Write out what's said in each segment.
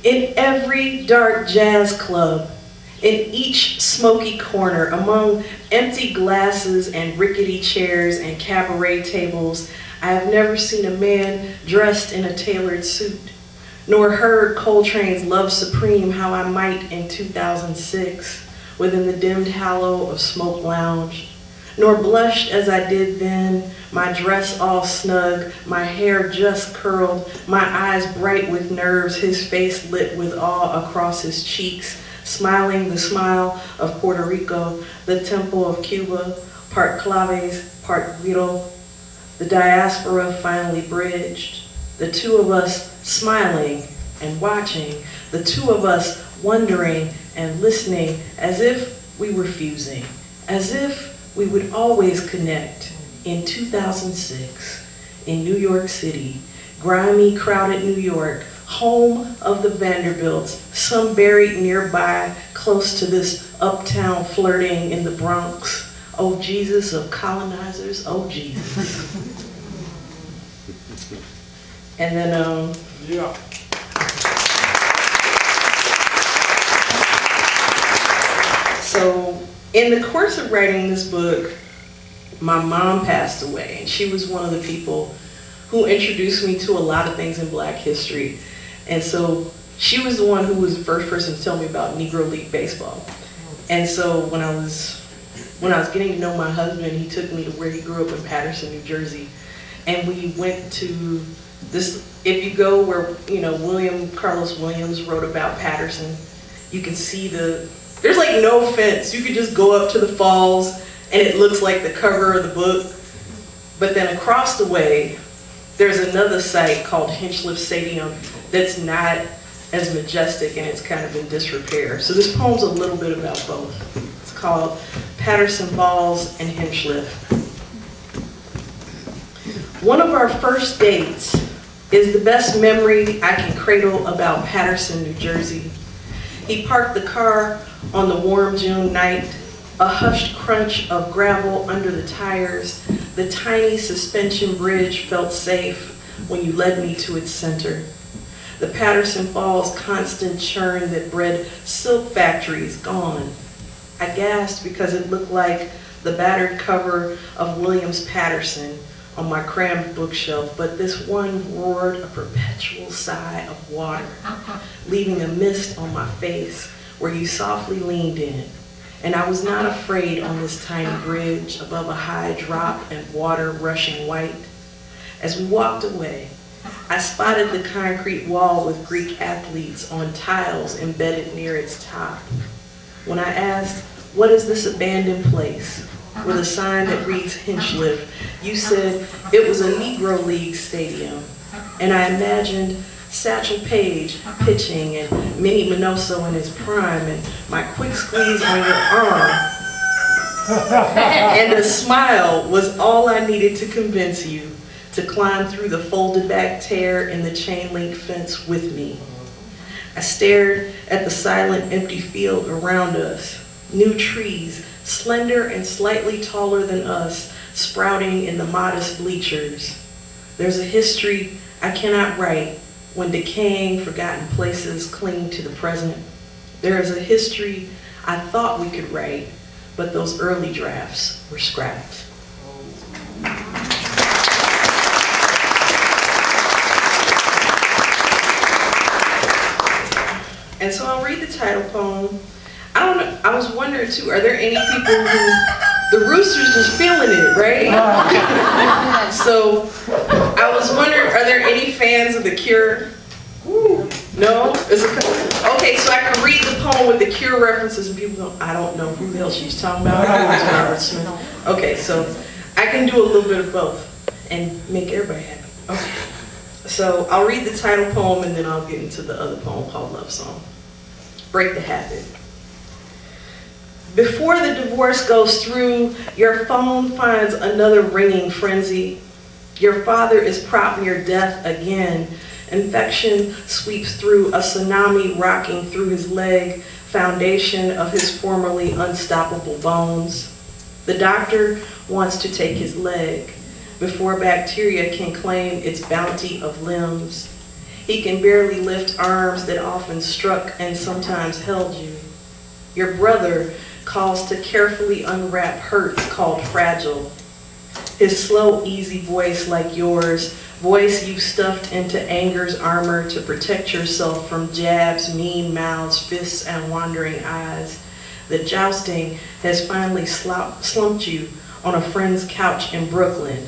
In every dark jazz club, in each smoky corner, among empty glasses and rickety chairs and cabaret tables, I have never seen a man dressed in a tailored suit, nor heard Coltrane's Love Supreme how I might in 2006, within the dimmed hollow of Smoke Lounge, nor blushed as I did then, my dress all snug, my hair just curled, my eyes bright with nerves, his face lit with awe across his cheeks, smiling the smile of Puerto Rico, the temple of Cuba, part claves, part guiro, the diaspora finally bridged, the two of us smiling and watching, the two of us wondering and listening as if we were fusing, as if we would always connect in 2006 in New York City, grimy, crowded New York, home of the Vanderbilts, some buried nearby, close to this uptown flirting in the Bronx. Oh Jesus of colonizers, oh Jesus. And then, yeah. So in the course of writing this book, my mom passed away, and she was one of the people who introduced me to a lot of things in Black history. And so she was the one who was the first person to tell me about Negro League baseball. And so when I was getting to know my husband, he took me to where he grew up in Paterson, New Jersey. And we went to this, if you go where, you know, Carlos Williams wrote about Paterson, you can see there's like no fence. You could just go up to the falls and it looks like the cover of the book. But then across the way, there's another site called Hinchliffe Stadium that's not as majestic and it's kind of in disrepair. So this poem's a little bit about both. It's called Paterson Falls and Hinchliffe. One of our first dates is the best memory I can cradle about Paterson, New Jersey. He parked the car on the warm June night, a hushed crunch of gravel under the tires. The tiny suspension bridge felt safe when you led me to its center. The Paterson Falls constant churn that bred silk factories gone. I gasped because it looked like the battered cover of Williams Patterson on my crammed bookshelf, but this one roared a perpetual sigh of water, leaving a mist on my face where you softly leaned in. And I was not afraid on this tiny bridge above a high drop and water rushing white. As we walked away, I spotted the concrete wall with Greek athletes on tiles embedded near its top. When I asked, "What is this abandoned place?" with a sign that reads Hinchliffe, you said it was a Negro League stadium. And I imagined Satchel Paige pitching and Minnie Minoso in his prime and my quick squeeze on your arm. And a smile was all I needed to convince you to climb through the folded back tear in the chain link fence with me. I stared at the silent empty field around us, new trees, slender and slightly taller than us, sprouting in the modest bleachers. There's a history I cannot write when decaying, forgotten places cling to the present. There is a history I thought we could write, but those early drafts were scrapped. And so I'll read the title poem. I don't know, I was wondering too, are there any people who, the Roosters just feeling it, right? So I was wondering, are there any fans of The Cure? No? Okay, so I can read the poem with the Cure references and people go, I don't know who the hell she's talking about. Okay, so I can do a little bit of both and make everybody happy. Okay. So I'll read the title poem and then I'll get into the other poem called Love Song. Break the habit. Before the divorce goes through, your phone finds another ringing frenzy. Your father is propped near death again. Infection sweeps through, a tsunami rocking through his leg, foundation of his formerly unstoppable bones. The doctor wants to take his leg before bacteria can claim its bounty of limbs. He can barely lift arms that often struck and sometimes held you. Your brother calls to carefully unwrap hurts called fragile. His slow, easy voice like yours, voice you stuffed into anger's armor to protect yourself from jabs, mean mouths, fists, and wandering eyes. The jousting has finally slumped you on a friend's couch in Brooklyn.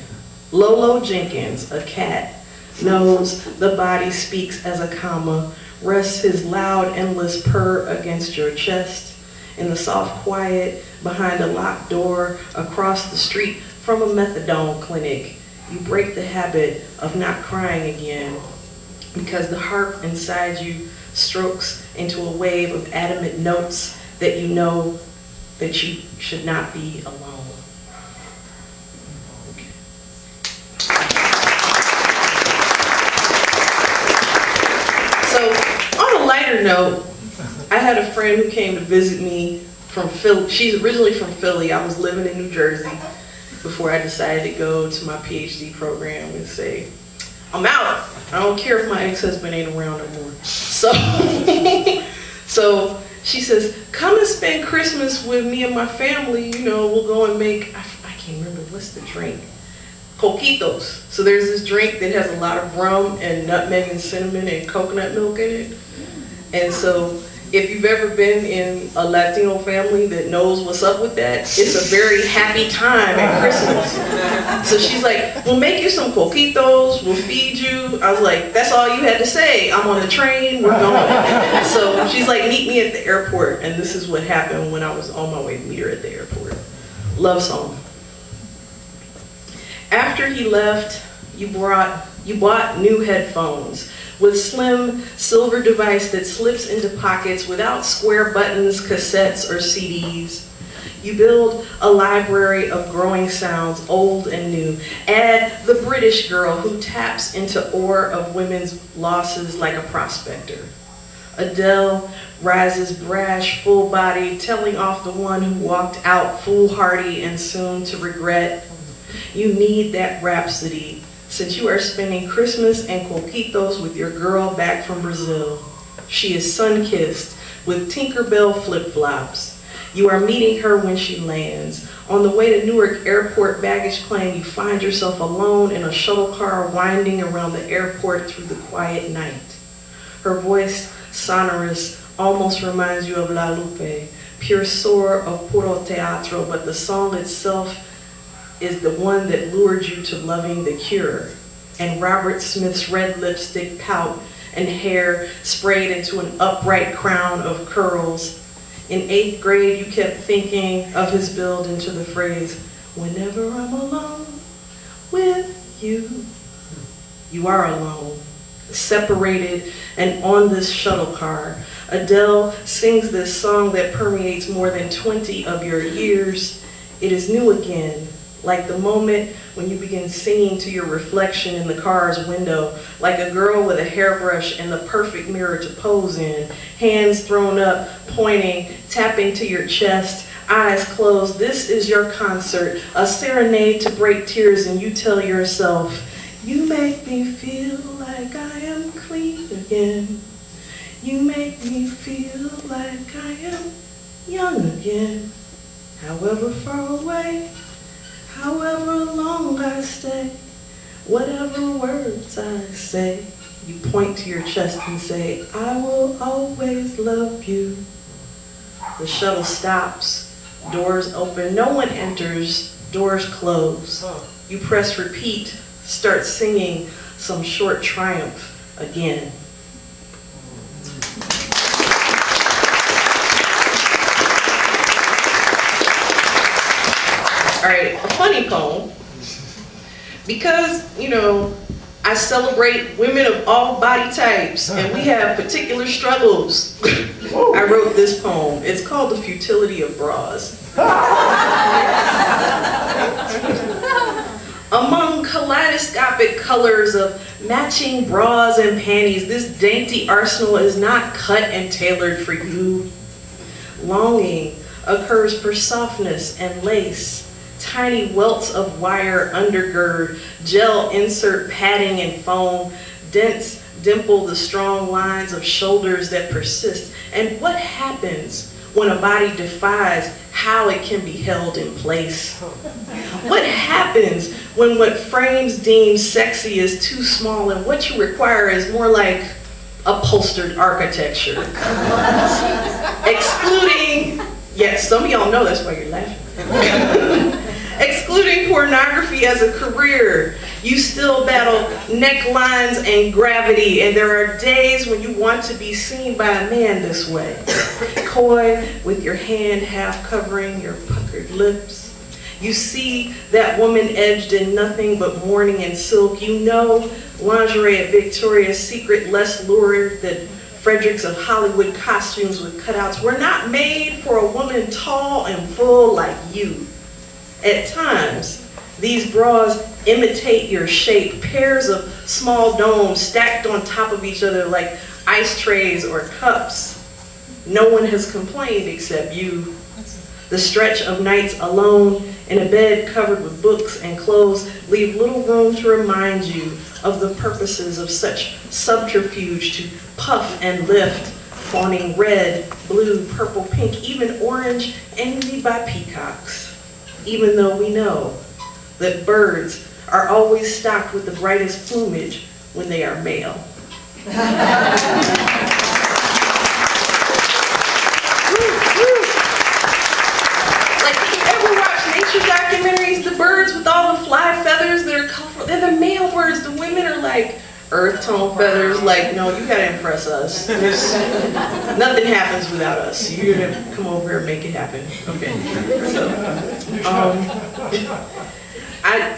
Lolo Jenkins, a cat, knows the body speaks as a comma, rests his loud, endless purr against your chest. In the soft quiet behind a locked door across the street from a methadone clinic, you break the habit of not crying again because the harp inside you strokes into a wave of adamant notes that you know that you should not be alone. So, on a lighter note, I had a friend who came to visit me from Philly. She's originally from Philly. I was living in New Jersey before I decided to go to my PhD program and say, I'm out. I don't care if my ex-husband ain't around no more. So, so she says, come and spend Christmas with me and my family. You know, we'll go and make, I can't remember, what's the drink? Coquitos. So there's this drink that has a lot of rum and nutmeg and cinnamon and coconut milk in it. And so if you've ever been in a Latino family that knows what's up with that, it's a very happy time at Christmas. So she's like, we'll make you some coquitos, we'll feed you. I was like, that's all you had to say. I'm on the train, we're going. So she's like, meet me at the airport. And this is what happened when I was on my way to meet her at the airport. Love song. After he left, you bought new headphones with slim silver device that slips into pockets without square buttons, cassettes, or CDs. You build a library of growing sounds, old and new. Add the British girl who taps into ore of women's losses like a prospector. Adele rises brash, full-bodied, telling off the one who walked out foolhardy and soon to regret. You need that rhapsody, since you are spending Christmas and coquitos with your girl back from Brazil. She is sun-kissed with Tinkerbell flip-flops. You are meeting her when she lands. On the way to Newark Airport baggage claim, you find yourself alone in a shuttle car winding around the airport through the quiet night. Her voice, sonorous, almost reminds you of La Lupe, pure soar of puro teatro, but the song itself is the one that lured you to loving The Cure, and Robert Smith's red lipstick pout and hair sprayed into an upright crown of curls. In 8th grade, you kept thinking of his build into the phrase, whenever I'm alone with you. You are alone, separated and on this shuttle car. Adele sings this song that permeates more than 20 of your years. It is new again, like the moment when you begin singing to your reflection in the car's window, like a girl with a hairbrush and the perfect mirror to pose in, hands thrown up, pointing, tapping to your chest, eyes closed. This is your concert, a serenade to break tears, and you tell yourself, you make me feel like I am clean again. You make me feel like I am young again. However far away, however long I stay, whatever words I say, you point to your chest and say, I will always love you. The shuttle stops, doors open, no one enters, doors close. You press repeat, start singing some short triumph again. All right, a funny poem, because, you know, I celebrate women of all body types, and we have particular struggles. I wrote this poem. It's called The Futility of Bras. Among kaleidoscopic colors of matching bras and panties, this dainty arsenal is not cut and tailored for you. Longing occurs for softness and lace, tiny welts of wire undergird, gel insert padding and foam, dense dimple the strong lines of shoulders that persist. And what happens when a body defies how it can be held in place? What happens when what frames deem sexy is too small and what you require is more like upholstered architecture? Excluding, yes, some of y'all know that's why you're laughing. Excluding pornography as a career, you still battle necklines and gravity, and there are days when you want to be seen by a man this way. Coy, with your hand half covering your puckered lips. You see that woman edged in nothing but mourning and silk. You know lingerie at Victoria's Secret less lurid than Fredericks of Hollywood costumes with cutouts were not made for a woman tall and full like you. At times, these bras imitate your shape, pairs of small domes stacked on top of each other like ice trays or cups. No one has complained except you. The stretch of nights alone in a bed covered with books and clothes leave little room to remind you of the purposes of such subterfuge to puff and lift, fawning red, blue, purple, pink, even orange, envied by peacocks. Even though we know that birds are always stocked with the brightest plumage when they are male. Like, if you ever watch nature documentaries, the birds with all the fly feathers that are colorful, they're the male birds. The women are like earth tone feathers. Like, no, you gotta impress us. Nothing happens without us. You're gonna come over here and make it happen. Okay. So,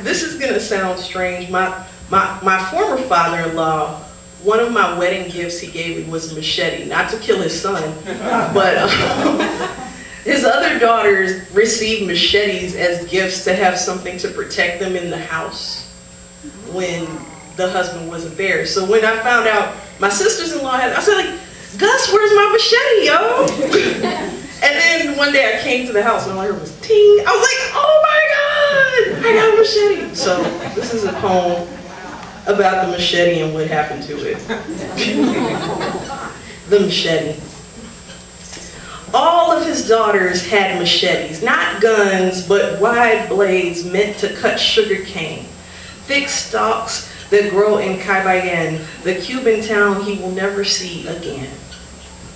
this is gonna sound strange. My former father-in-law, one of my wedding gifts he gave me was a machete, not to kill his son, but his other daughters received machetes as gifts to have something to protect them in the house when the husband wasn't there. So when I found out my sisters-in-law had, I said, like, Gus, where's my machete, yo? And then one day I came to the house and all I heard was ting. I was like, oh my God, I got a machete. So this is a poem about the machete and what happened to it. The machete. All of his daughters had machetes, not guns, but wide blades meant to cut sugar cane. Thick stalks that grow in Cayenne, the Cuban town he will never see again.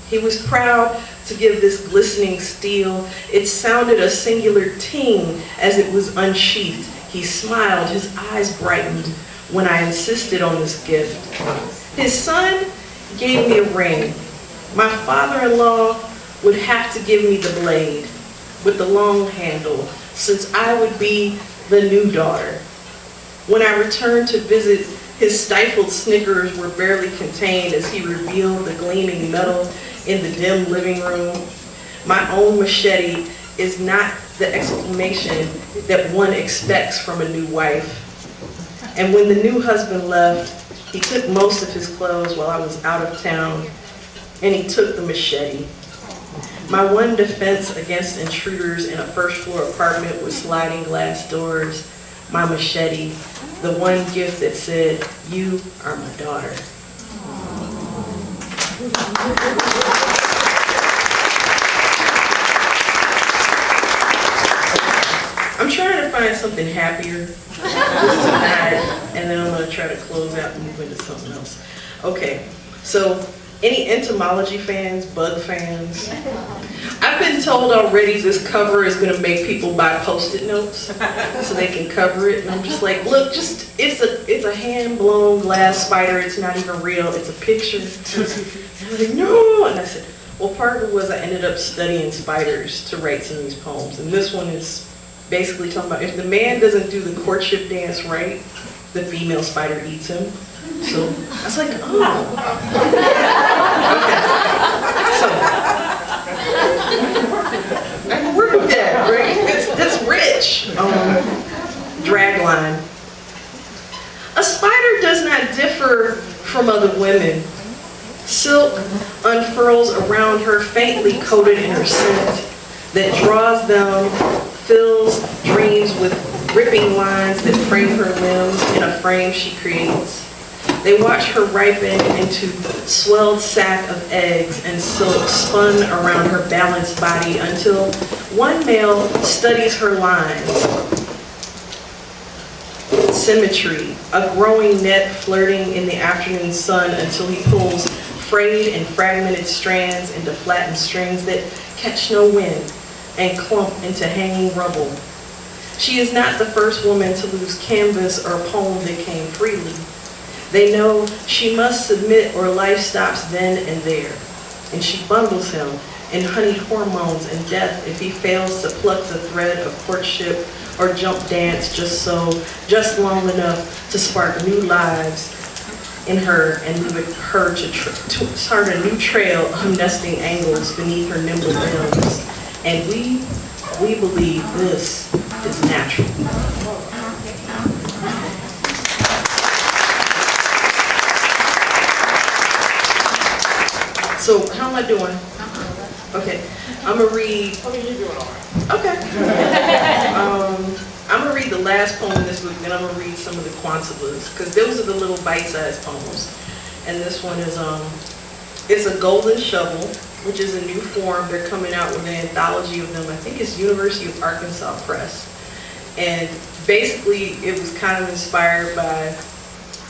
He was proud to give this glistening steel. It sounded a singular ting as it was unsheathed. He smiled, his eyes brightened when I insisted on this gift. His son gave me a ring. My father-in-law would have to give me the blade with the long handle, since I would be the new daughter. When I returned to visit, his stifled snickers were barely contained as he revealed the gleaming metal in the dim living room. My own machete is not the exclamation that one expects from a new wife. And when the new husband left, he took most of his clothes while I was out of town, and he took the machete. My one defense against intruders in a first-floor apartment with sliding glass doors, my machete, the one gift that said, you are my daughter. I'm trying to find something happier tonight, and then I'm going to try to close out and move into something else. Okay, so any entomology fans, bug fans? I've been told already this cover is going to make people buy Post-it notes so they can cover it, and I'm just like, look, it's a hand-blown glass spider. It's not even real. It's a picture. And I was like, no, and I said, well, part of it was I ended up studying spiders to write some of these poems, and this one is basically talking about if the man doesn't do the courtship dance right, the female spider eats him. So I was like, oh. Okay. So I can work with that, right? That's rich. Dragline. A spider does not differ from other women. Silk unfurls around her, faintly coated in her scent, that draws them, fills dreams with ripping lines that frame her limbs in a frame she creates. They watch her ripen into swelled sack of eggs and silk spun around her balanced body until one male studies her lines. Symmetry, a growing net flirting in the afternoon sun until he pulls frayed and fragmented strands into flattened strings that catch no wind and clump into hanging rubble. She is not the first woman to lose canvas or poem that came freely. They know she must submit or life stops then and there, and she bundles him in honeyed hormones and death if he fails to pluck the thread of courtship or jump dance just long enough to spark new lives in her and leave her to start a new trail of nesting angles beneath her nimble limbs. And we believe this is natural. So how am I doing? Okay, I'm gonna read. I mean, you're doing all right. Okay. I'm gonna read the last poem in this book, then I'm gonna read some of the Quantibas, because those are the little bite-sized poems. And this one is it's a golden shovel, which is a new form. They're coming out with an anthology of them. I think it's University of Arkansas Press. And basically, it was kind of inspired by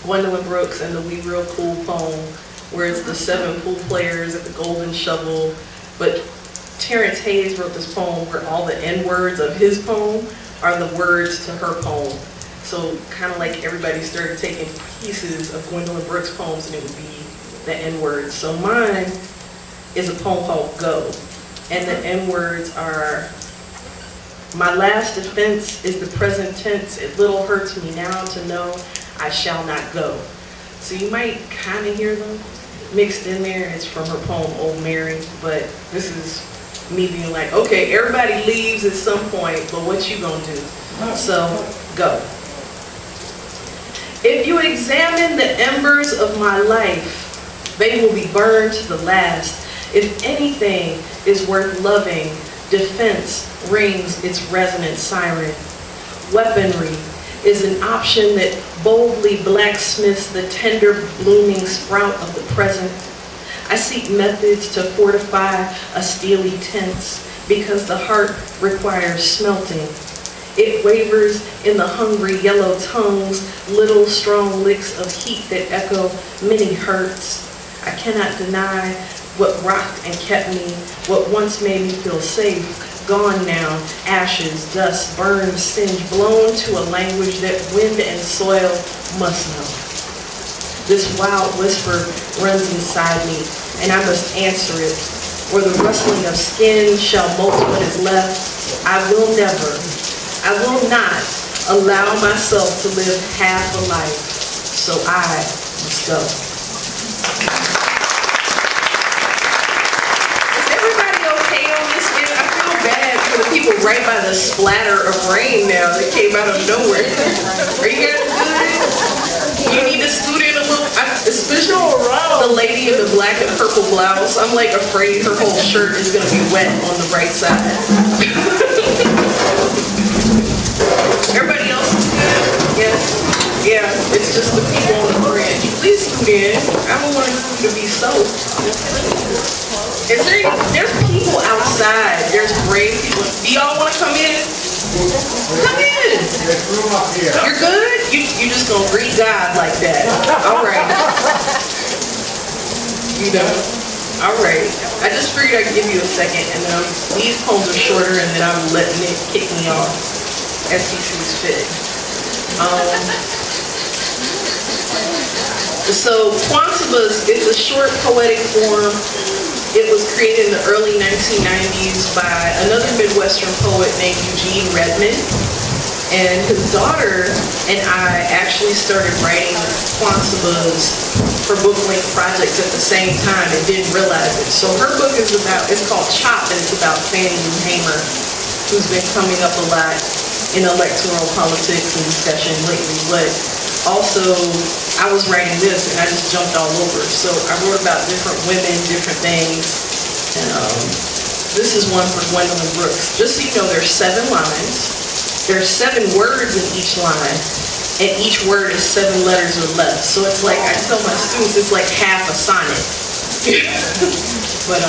Gwendolyn Brooks and the We Real Cool poem, where it's the 7 pool players at the golden shovel. But Terrence Hayes wrote this poem where all the N-words of his poem are the words to her poem. So kind of like everybody started taking pieces of Gwendolyn Brooks' poems and it would be the N-words. So mine is a poem called Go. And the N-words are, my last offense is the present tense. It little hurts me now to know I shall not go. So you might kind of hear them mixed in there. It's from her poem Old Mary, but this is me being like, okay, everybody leaves at some point, but what you gonna do? So, go. If you examine the embers of my life, they will be burned to the last. If anything is worth loving, defense rings its resonant siren. Weaponry is an option that boldly blacksmiths the tender blooming sprout of the present. I seek methods to fortify a steely tense because the heart requires smelting. It wavers in the hungry yellow tongues, little strong licks of heat that echo many hurts. I cannot deny what rocked and kept me, what once made me feel safe. Gone now, ashes, dust, burned, singed, blown to a language that wind and soil must know. This wild whisper runs inside me, and I must answer it, or the rustling of skin shall molt what is left. I will not allow myself to live half a life, so I must go. Is everybody okay on this end? I feel bad for the people right by the splatter of rain now that came out of nowhere. Are you guys good? You need to scoot in a little, especially the lady in the black and purple blouse. I'm like afraid her whole shirt is gonna be wet on the right side. Everybody else is good? Yes? Yeah, it's just the people on the bridge. Please scoot in. I don't want you to be soaked. Is there any, there's people outside. There's brave people. Do y'all want to come in? Come in. You're good? You just gonna greet God like that. All right. You know. All right. I just figured I'd give you a second, and then these poems are shorter, and then I'm letting it kick me off as he sees fit. So Quantibas is a short poetic form. It was created in the early 1990s by another Midwestern poet named Eugene Redmond. And his daughter and I actually started writing Quantibas for book-length projects at the same time and didn't realize it. So her book is called Chop, and it's about Fannie Lou Hamer, who's been coming up a lot in electoral politics and discussion lately. But also, I was writing this and I just jumped all over. So I wrote about different women, different things. And this is one for Gwendolyn Brooks. Just so you know, there's 7 lines. There's 7 words in each line. and each word is 7 letters or less. So it's like, I tell my students, it's like half a sonnet. But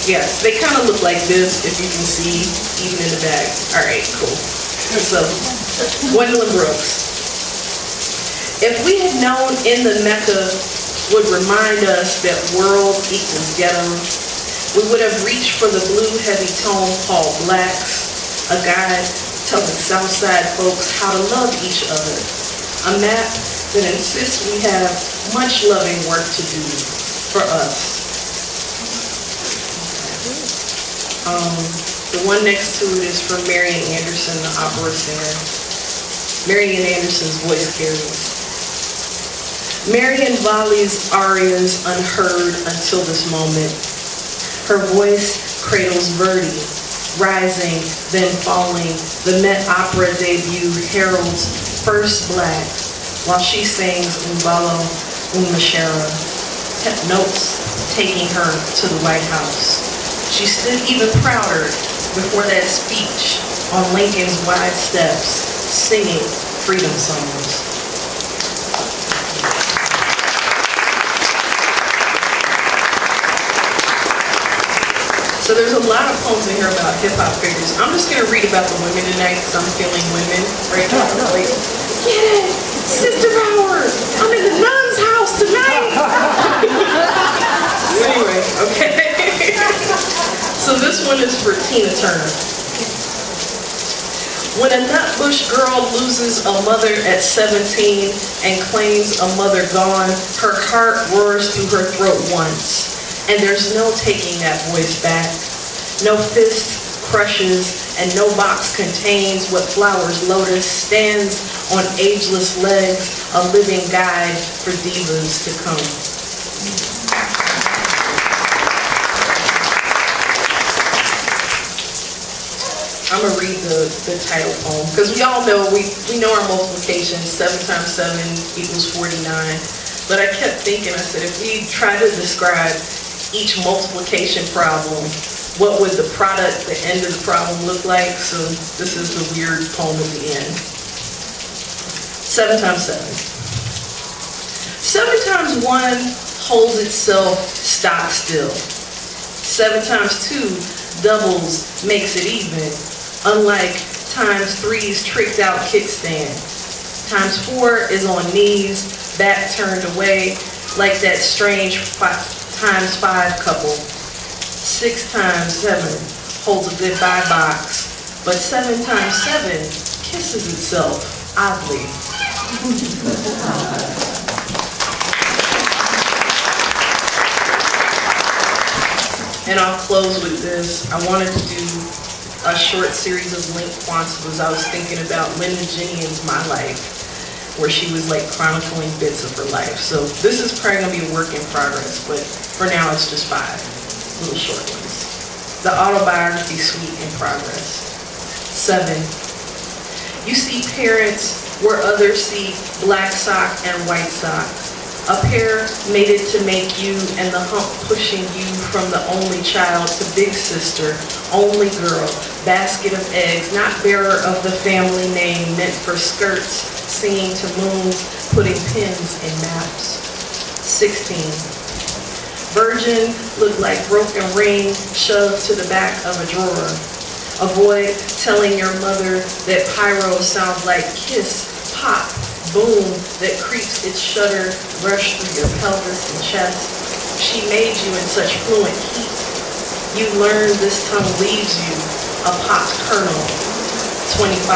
yeah, they kind of look like this, if you can see, even in the bag. All right, cool. So, Gwendolyn Brooks. If we had known in the Mecca would remind us that world equals ghetto, we would have reached for the blue heavy tone called Blacks, a guide telling Southside folks how to love each other, a map that insists we have much loving work to do for us. The one next to it is from Marian Anderson, the opera singer. Marian Anderson's voice carries. Marian volleys arias unheard until this moment. Her voice cradles Verdi, rising, then falling. The Met Opera debut heralds first black, while she sings Un ballo, una shara, notes taking her to the White House. She stood even prouder before that speech on Lincoln's wide steps, singing freedom songs. So there's a lot of poems in here about hip-hop figures. I'm just going to read about the women tonight because I'm feeling women right now. Like, get it! Sister Howard! I'm in the nun's house tonight! Anyway, okay. So this one is for Tina Turner. When a nutbush girl loses a mother at 17 and claims a mother gone, her heart roars through her throat once. And there's no taking that voice back. No fist crushes and no box contains what flowers lotus stands on ageless legs, a living guide for divas to come. I'm gonna read the title poem because we all know, we know our multiplication, 7 times 7 equals 49. But I kept thinking, I said, if we try to describe each multiplication problem, what would the product, the end of the problem look like? So this is the weird poem at the end. 7 times 7. 7 times 1 holds itself stock still. 7 times 2 doubles, makes it even. Unlike times 3's tricked out kickstand. Times 4 is on knees, back turned away, like that strange times 5 couple. 6 times 7 holds a goodbye box, but 7 times 7 kisses itself oddly. And I'll close with this. I wanted to do a short series of linked quants because I was thinking about Linda Jennings' My Life, where she was like chronicling bits of her life. So this is probably gonna be a work in progress, but for now it's just 5 little short ones. The autobiography suite in progress. 7. You see parents where others see black sock and white sock. A pair mated to make you and the hump pushing you from the only child to big sister, only girl, basket of eggs, not bearer of the family name, meant for skirts, singing to moons, putting pins in maps. 16. Virgin looked like broken ring shoved to the back of a drawer. Avoid telling your mother that pyro sounds like kiss, pop, boom, that creeps its shutter, rush through your pelvis and chest. She made you in such fluent heat. You learn this tongue leaves you, a popped kernel. 25.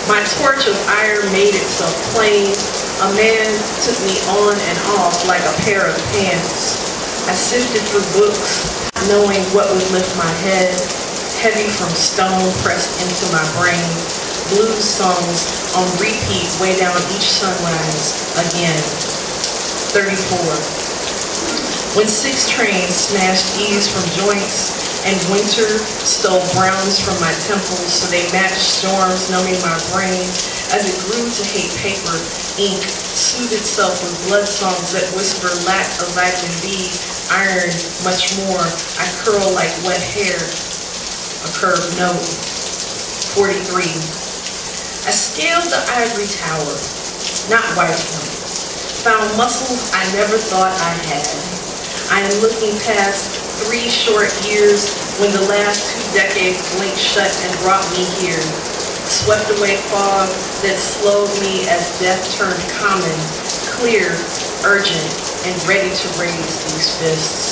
My torch of ire made itself plain. A man took me on and off like a pair of pants. I sifted through books, knowing what would lift my head, heavy from stone pressed into my brain. Blues songs on repeat way down each sunrise again. 34. When 6 trains smashed eaves from joints and winter stole browns from my temples so they matched storms numbing my brain as it grew to hate paper, ink, soothed itself with blood songs that whisper lack of vitamin B, iron, much more. I curl like wet hair, a curved note. 43. I scaled the ivory tower, not white helmets, found muscles I never thought I had. I am looking past 3 short years when the last 2 decades blinked shut and brought me here. Swept away fog that slowed me as death turned common, clear, urgent, and ready to raise these fists.